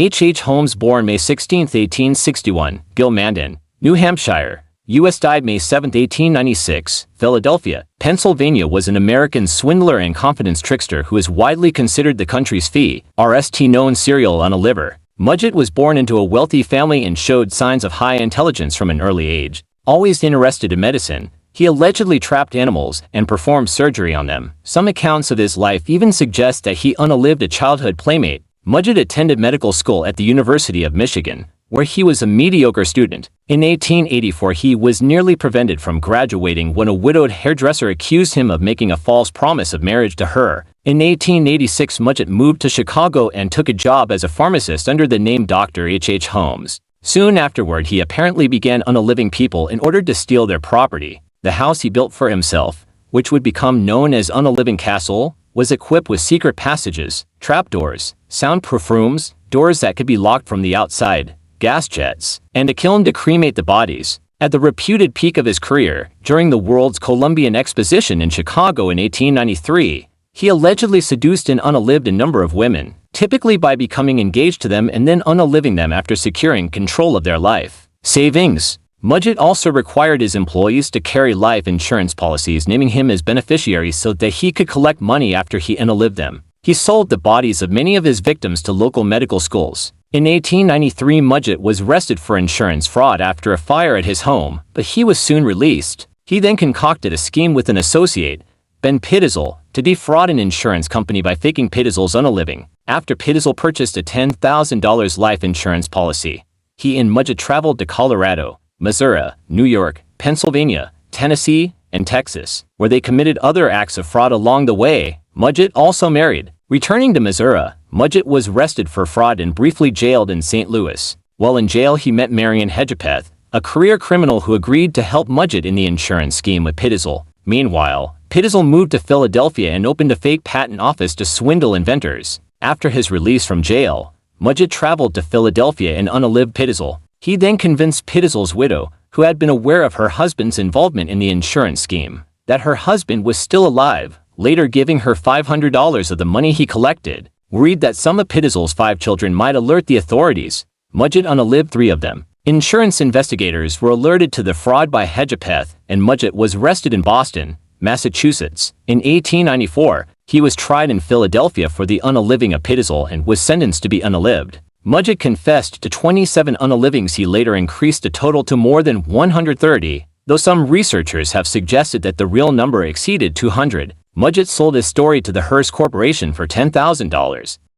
H. Holmes, born May 16, 1861, Gilmandan, New Hampshire, U.S. died May 7, 1896, Philadelphia, Pennsylvania was an American swindler and confidence trickster who is widely considered the country's first-known serial unaliver. Mudgett was born into a wealthy family and showed signs of high intelligence from an early age. Always interested in medicine, he allegedly trapped animals and performed surgery on them. Some accounts of his life even suggest that he unalived a childhood playmate. Mudgett attended medical school at the University of Michigan, where he was a mediocre student. In 1884, he was nearly prevented from graduating when a widowed hairdresser accused him of making a false promise of marriage to her. In 1886, Mudgett moved to Chicago and took a job as a pharmacist under the name Dr. H. Holmes. Soon afterward, he apparently began unaliving people in order to steal their property. The house he built for himself, which would become known as Unaliving Castle, was equipped with secret passages, trapdoors, soundproof rooms, doors that could be locked from the outside, gas jets, and a kiln to cremate the bodies. At the reputed peak of his career, during the World's Columbian Exposition in Chicago in 1893, he allegedly seduced and unalived a number of women, typically by becoming engaged to them and then unaliving them after securing control of their life savings. Mudgett also required his employees to carry life insurance policies, naming him as beneficiaries so that he could collect money after he unalived them. He sold the bodies of many of his victims to local medical schools. In 1893, Mudgett was arrested for insurance fraud after a fire at his home, but he was soon released. He then concocted a scheme with an associate, Ben Pittizel, to defraud an insurance company by faking Pittizel's unaliving. After Pittizel purchased a $10,000 life insurance policy, he and Mudgett traveled to Colorado, Missouri, New York, Pennsylvania, Tennessee, and Texas, where they committed other acts of fraud along the way. Mudgett also married. Returning to Missouri, Mudgett was arrested for fraud and briefly jailed in St. Louis. While in jail, he met Marion Hedgepeth, a career criminal who agreed to help Mudgett in the insurance scheme with Pittizel. Meanwhile, Pittizel moved to Philadelphia and opened a fake patent office to swindle inventors. After his release from jail, Mudgett traveled to Philadelphia and unalived Pittizel. He then convinced Pittizel's widow, who had been aware of her husband's involvement in the insurance scheme, that her husband was still alive, later giving her $500 of the money he collected. Worried that some of Pittizel's 5 children might alert the authorities, Mudgett unalived 3 of them. Insurance investigators were alerted to the fraud by Hedgepeth, and Mudgett was arrested in Boston, Massachusetts. In 1894, he was tried in Philadelphia for the unaliving of Pittizel and was sentenced to be unalived. Mudgett confessed to 27 unalivings. He later increased the total to more than 130, though some researchers have suggested that the real number exceeded 200. Mudgett sold his story to the Hearst Corporation for $10,000.